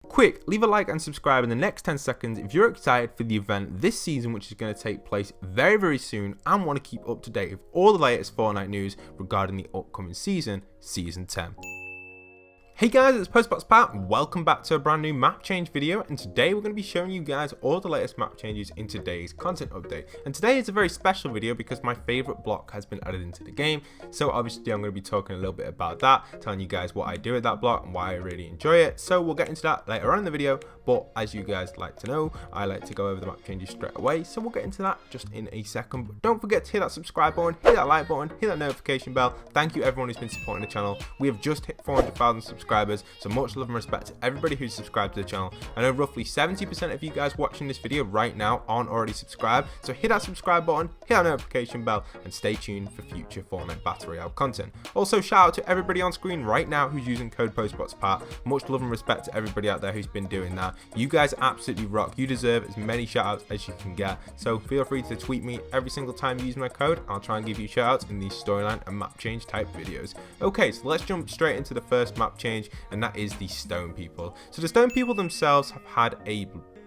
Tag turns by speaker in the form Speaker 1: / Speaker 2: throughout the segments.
Speaker 1: Quick, leave a like and subscribe in the next 10 seconds if you're excited for the event this season, which is going to take place very soon, and want to keep up to date with all the latest Fortnite news regarding the upcoming season, Season 10. Hey guys, it's Postboxpat. Welcome back to a brand new map change video, and today we're going to be showing you guys all the latest map changes in today's content update. And today is a very special video because my favorite block has been added into the game, so obviously I'm going to be talking a little bit about that, telling you guys what I do with that block and why I really enjoy it. So we'll get into that later on in the video, but as you guys like to know, I like to go over the map changes straight away, so we'll get into that just in a second. But don't forget to hit that subscribe button, hit that like button, hit that notification bell. Thank you everyone who's been supporting the channel. We have just hit 400,000 subscribers, so much love and respect to everybody who's subscribed to the channel. I know roughly 70% of you guys watching this video right now aren't already subscribed, so hit that subscribe button, hit that notification bell, and stay tuned for future Fortnite Battle Royale content. Also, shout out to everybody on screen right now who's using code Postboxpat. Much love and respect to everybody out there who's been doing that. You guys absolutely rock. You deserve as many shout outs as you can get, so feel free to tweet me every single time you use my code. I'll try and give you shout outs in these storyline and map change type videos. Okay, so let's jump straight into the first map change, and that is the Stone People. So the Stone People themselves have had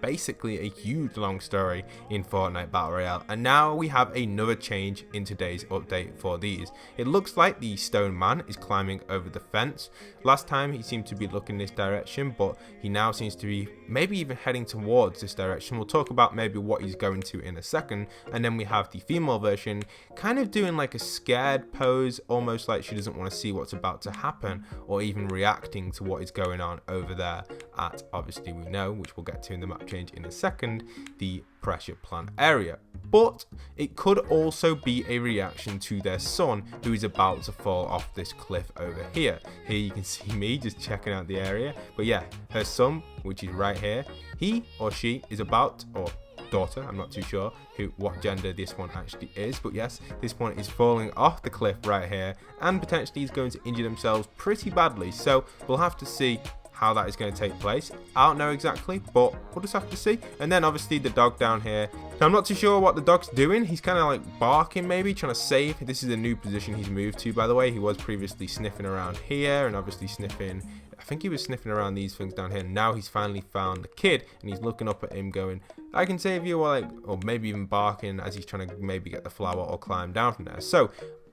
Speaker 1: basically a huge long story in Fortnite Battle Royale, and now we have another change in today's update for these. It looks like the Stone Man is climbing over the fence. Last time he seemed to be looking this direction, but he now seems to be maybe even heading towards this direction. We'll talk about maybe what he's going to in a second. And then we have the female version kind of doing like a scared pose, almost like she doesn't want to see what's about to happen, or even reacting to what is going on over there at, obviously we know, which we'll get to in the map change in a second, the pressure plant area. But it could also be a reaction to their son, who is about to fall off this cliff over here. Here you can see me just checking out the area, but yeah, her son, which is right here, he or she is about, or daughter, I'm not too sure what gender this one actually is, but yes, this one is falling off the cliff right here, and potentially is going to injure themselves pretty badly. So we'll have to see how that is going to take place. I don't know exactly, but we'll just have to see. And then obviously the dog down here. Now I'm not too sure what the dog's doing. He's kind of like barking, maybe trying to save. This is a new position he's moved to, by the way. He was previously sniffing around here, and obviously sniffing, I think he was sniffing around these things down here. Now he's finally found the kid, and he's looking up at him going, I can save you, or maybe even barking as he's trying to maybe get the flower or climb down from there. So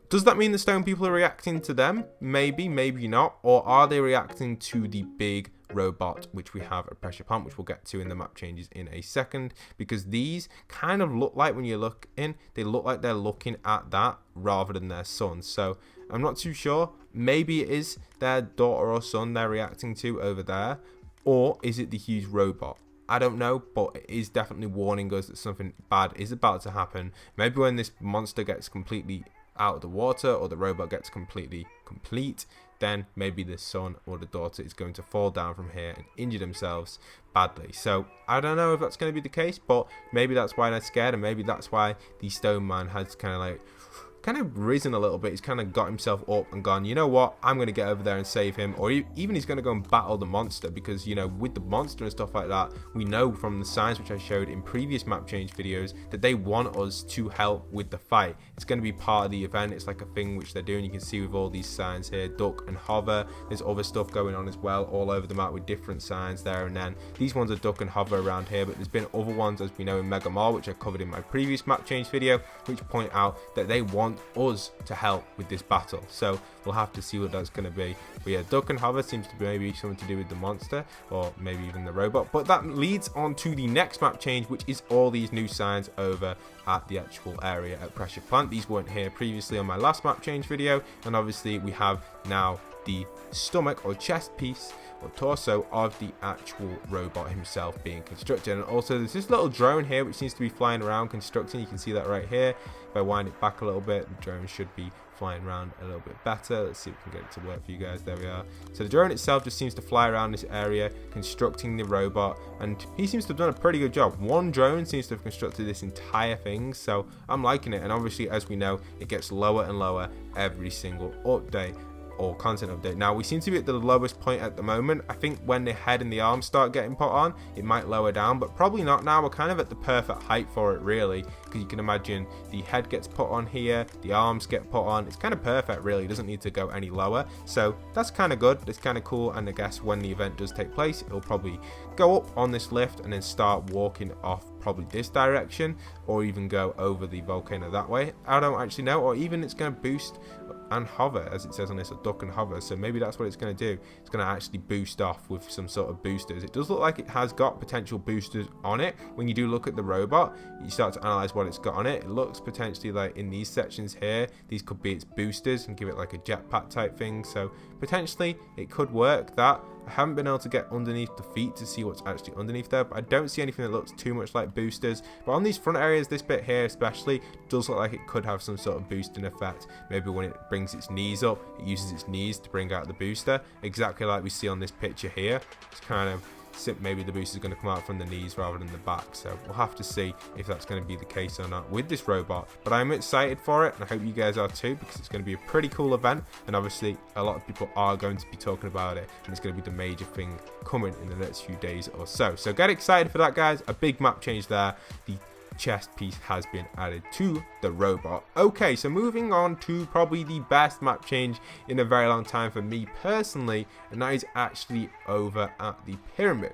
Speaker 1: does that mean the Stone People are reacting to them? Maybe, maybe not. Or are they reacting to the big robot, which we have a pressure pump, which we'll get to in the map changes in a second? Because these kind of look like, when you look in, they look like they're looking at that rather than their son. So I'm not too sure. Maybe it is their daughter or son they're reacting to over there. Or is it the huge robot? I don't know, but it is definitely warning us that something bad is about to happen. Maybe when this monster gets completely out of the water, or the robot gets completely complete, then maybe the son or the daughter is going to fall down from here and injure themselves badly. So I don't know if that's going to be the case, but maybe that's why they're scared, and maybe that's why the Stone Man has kind of risen a little bit. He's kind of got himself up and gone, you know what, I'm going to get over there and save him. Or even he's going to go and battle the monster, because, you know, with the monster and stuff like that, we know from the signs which I showed in previous map change videos that they want us to help with the fight. It's going to be part of the event. It's like a thing which they're doing. You can see with all these signs here, duck and hover. There's other stuff going on as well all over the map with different signs there and then. These ones are duck and hover around here, but there's been other ones, as we know, in Mega Mall, which I covered in my previous map change video, which point out that they want us to help with this battle. So we'll have to see what that's going to be. But yeah, duck and hover seems to be maybe something to do with the monster, or maybe even the robot. But that leads on to the next map change, which is all these new signs over at the actual area at pressure plant. These weren't here previously on my last map change video, and obviously we have now the stomach or chest piece or torso of the actual robot himself being constructed. And also there's this little drone here which seems to be flying around constructing. You can see that right here. If I wind it back a little bit, the drone should be flying around a little bit better. Let's see if we can get it to work for you guys. There we are. So the drone itself just seems to fly around this area constructing the robot, and he seems to have done a pretty good job. One drone seems to have constructed this entire thing, so I'm liking it. And obviously, as we know, it gets lower and lower every single update. or content update. Now we seem to be at the lowest point at the moment. I think when the head and the arms start getting put on, it might lower down, but probably not now. We're kind of at the perfect height for it really, because you can imagine the head gets put on here, the arms get put on. It's kind of perfect really. It doesn't need to go any lower, so that's kind of good. It's kind of cool. And I guess when the event does take place, it'll probably go up on this lift and then start walking off probably this direction, or even go over the volcano that way. I don't actually know, or even it's going to boost and hover, as it says on this, a duck and hover. So maybe that's what it's going to do. It's going to actually boost off with some sort of boosters. It does look like it has got potential boosters on it. When you do look at the robot, you start to analyze what it's got on it. It looks potentially like in these sections here, these could be its boosters and give it like a jetpack type thing. So potentially it could work that. I haven't been able to get underneath the feet to see what's actually underneath there, but I don't see anything that looks too much like boosters. But on these front areas, this bit here especially, does look like it could have some sort of boosting effect. Maybe when it brings its knees up, it uses its knees to bring out the booster, exactly like we see on this picture here. It's kind of maybe the booster is going to come out from the knees rather than the back, so we'll have to see if that's going to be the case or not with this robot. But I'm excited for it, and I hope you guys are too, because it's going to be a pretty cool event, and obviously a lot of people are going to be talking about it, and it's going to be the major thing coming in the next few days or so. So get excited for that, guys. A big map change there. The chest piece has been added to the robot. Okay, so moving on to probably the best map change in a very long time for me personally, and that is actually over at the pyramid.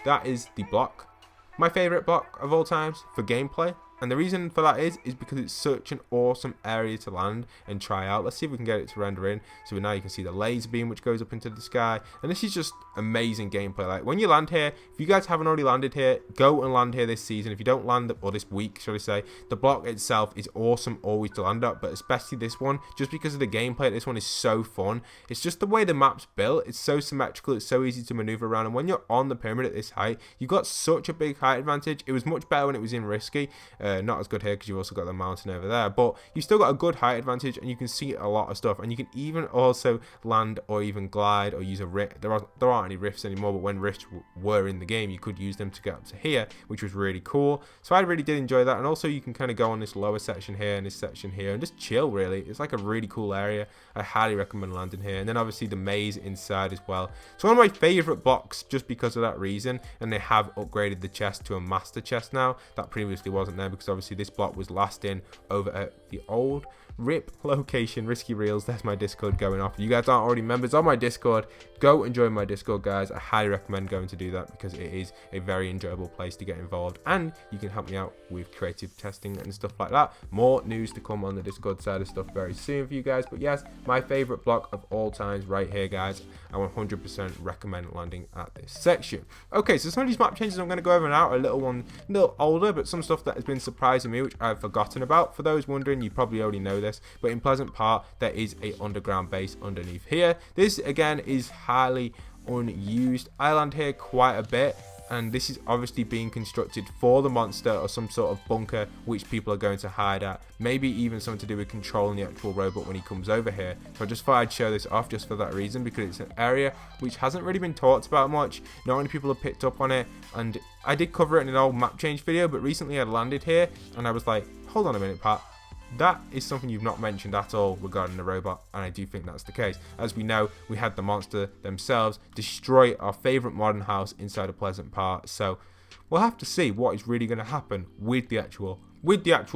Speaker 1: That is the block, my favorite block of all times for gameplay. And the reason for that is because it's such an awesome area to land and try out. Let's see if we can get it to render in. So now you can see the laser beam which goes up into the sky. And this is just amazing gameplay. Like when you land here, if you guys haven't already landed here, go and land here this season. If you don't land, or this week, should I say, the block itself is awesome always to land at. But especially this one, just because of the gameplay, this one is so fun. It's just the way the map's built. It's so symmetrical. It's so easy to maneuver around. And when you're on the pyramid at this height, you've got such a big height advantage. It was much better when it was in Risky. Not as good here because you've also got the mountain over there, but you've still got a good height advantage, and you can see a lot of stuff. And you can even also land or even glide or use a rift. There aren't any rifts anymore, but when rifts were in the game, you could use them to get up to here, which was really cool. So I really did enjoy that. And also you can kind of go on this lower section here and this section here and just chill really. It's like a really cool area. I highly recommend landing here. And then obviously the maze inside as well. So one of my favorite blocks just because of that reason, and they have upgraded the chest to a master chest now. That previously wasn't there because obviously this block was last in over at the old RIP location. Risky Reels, there's my Discord going off. If you guys aren't already members on my Discord, go and join my Discord, guys. I highly recommend going to do that because it is a very enjoyable place to get involved, and you can help me out with creative testing and stuff like that. More news to come on the Discord side of stuff very soon for you guys. But yes, my favorite block of all times right here, guys. I 100% recommend landing at this section. Okay, so some of these map changes I'm going to go over now are a little older, but some stuff that has been surprising me which I've forgotten about. For those wondering, you probably already know this, but in Pleasant Park there is a underground base underneath here. This again is highly unused. I land here quite a bit, and this is obviously being constructed for the monster or some sort of bunker which people are going to hide at, maybe even something to do with controlling the actual robot when he comes over here. So I just thought I'd show this off just for that reason, because it's an area which hasn't really been talked about much. Not many people have picked up on it, and I did cover it in an old map change video, but recently I landed here and I was like, hold on a minute, Pat, that is something you've not mentioned at all regarding the robot, and I do think that's the case. As we know, we had the monster themselves destroy our favourite modern house inside of Pleasant Park, so we'll have to see what is really going to happen with the actual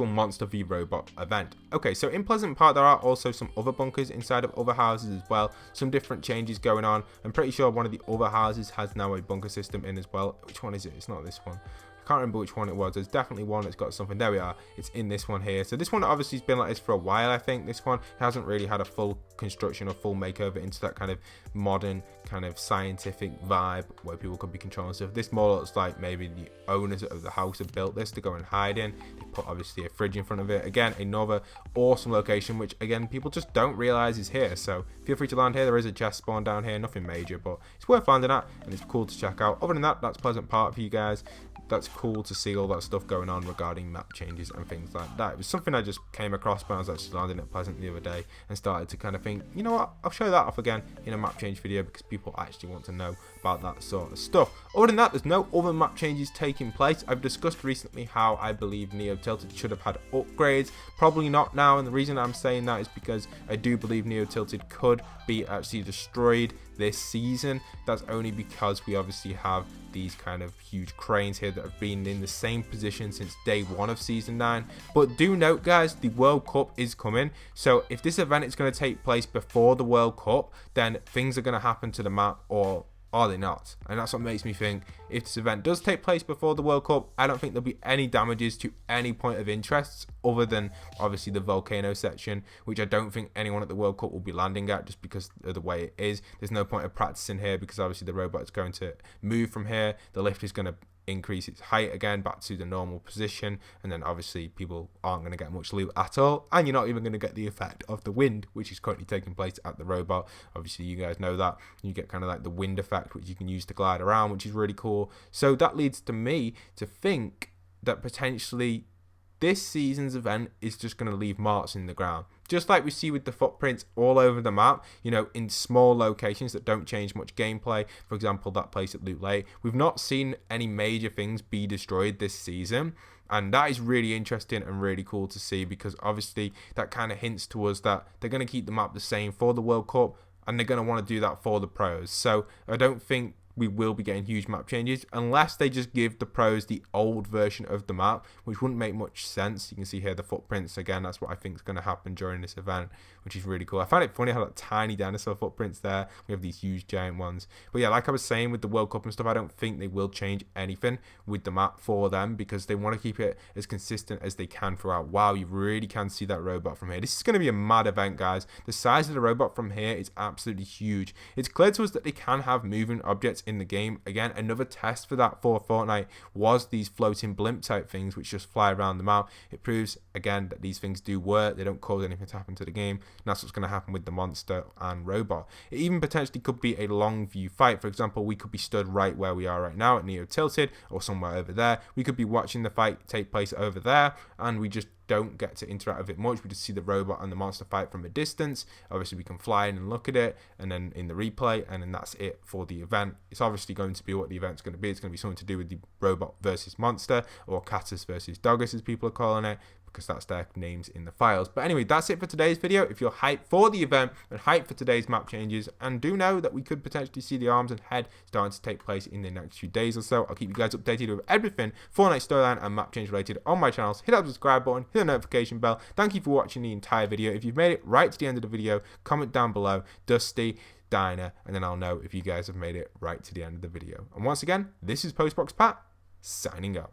Speaker 1: Monster v Robot event. Okay, so in Pleasant Park there are also some other bunkers inside of other houses as well. Some different changes going on. I'm pretty sure one of the other houses has now a bunker system in as well. Which one is it? It's not this one. I can't remember which one it was. There's definitely one that's got something. There we are. It's in this one here. So this one obviously has been like this for a while, I think. This one hasn't really had a full construction or full makeover into that kind of modern, kind of scientific vibe where people could be controlling stuff. This more looks like maybe the owners of the house have built this to go and hide in. They put obviously a fridge in front of it. Again, another awesome location, which again, people just don't realize is here. So feel free to land here. There is a chest spawn down here. Nothing major, but it's worth landing at, and it's cool to check out. Other than that, that's Pleasant Park for you guys. That's cool to see all that stuff going on regarding map changes and things like that. It was something I just came across when I was actually landing at Pleasant the other day and started to kind of think, you know what, I'll show that off again in a map change video because people actually want to know about that sort of stuff. Other than that, there's no other map changes taking place. I've discussed recently how I believe Neo Tilted should have had upgrades. Probably not now, and the reason I'm saying that is because I do believe Neo Tilted could be actually destroyed this season. That's only because we obviously have these kind of huge cranes here that have been in the same position since day 1 of season 9. But do note, guys, the World Cup is coming, so if this event is going to take place before the World Cup, then things are going to happen to the map, or are they not? And that's what makes me think if this event does take place before the World Cup, I don't think there'll be any damages to any point of interest other than obviously the volcano section, which I don't think anyone at the World Cup will be landing at just because of the way it is. There's no point of practicing here because obviously the robot is going to move from here. The lift is going to increase its height again back to the normal position, and then obviously people aren't going to get much loot at all, and you're not even going to get the effect of the wind, which is currently taking place at the robot. Obviously you guys know that you get kind of like the wind effect, which you can use to glide around, which is really cool. So that leads to me to think that potentially this season's event is just going to leave marks in the ground, just like we see with the footprints all over the map, you know, in small locations that don't change much gameplay. For example, that place at Loot Lake. We've not seen any major things be destroyed this season, and that is really interesting and really cool to see, because obviously that kind of hints to us that they're going to keep the map the same for the World Cup, and they're going to want to do that for the pros. So I don't think we will be getting huge map changes unless they just give the pros the old version of the map, which wouldn't make much sense. You can see here the footprints again. That's what I think is going to happen during this event, which is really cool. I find it funny how that tiny dinosaur footprints there, we have these huge giant ones. But yeah, like I was saying with the World Cup and stuff, I don't think they will change anything with the map for them because they want to keep it as consistent as they can throughout. Wow, you really can see that robot from here. This is going to be a mad event, guys. The size of the robot from here is absolutely huge. It's clear to us that they can have moving objects in the game. Again, another test for that for Fortnite was these floating blimp type things which just fly around the map. It proves again that these things do work. They don't cause anything to happen to the game, and that's what's going to happen with the monster and robot. It even potentially could be a long view fight. For example, we could be stood right where we are right now at Neo Tilted or somewhere over there. We could be watching the fight take place over there, and we just don't get to interact with it much. We just see the robot and the monster fight from a distance. Obviously we can fly in and look at it, and then in the replay, and then that's it for the event. It's obviously going to be what the event's going to be. It's going to be something to do with the robot versus monster, or Catus versus Dogus as people are calling it, because that's their names in the files. But anyway, that's it for today's video. If you're hyped for the event and hyped for today's map changes, and do know that we could potentially see the arms and head starting to take place in the next few days or so, I'll keep you guys updated with everything Fortnite storyline and map change related on my channels. Hit that subscribe button, hit the notification bell. Thank you for watching the entire video. If you've made it right to the end of the video, comment down below Dusty, Diner, and then I'll know if you guys have made it right to the end of the video. And once again, this is Postboxpat signing out.